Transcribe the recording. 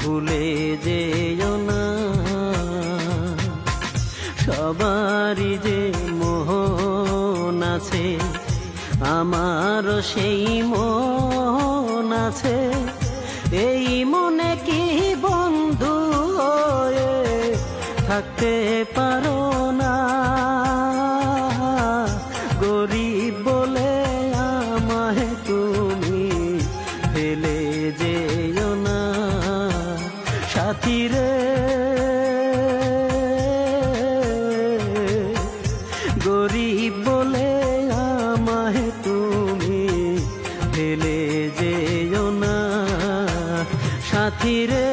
ভুলে যেও না। সবারই যে মন আছে, আমারও সেই মন আছে। এই মনে কি বন্ধু হয়ে থাকতে পারো না? গরিব বলে আমায় তুমি ফেলে যেও না। সাথী রে, গরিব বলে আমায় তুমি ফেলে যেও না। সাথী রে।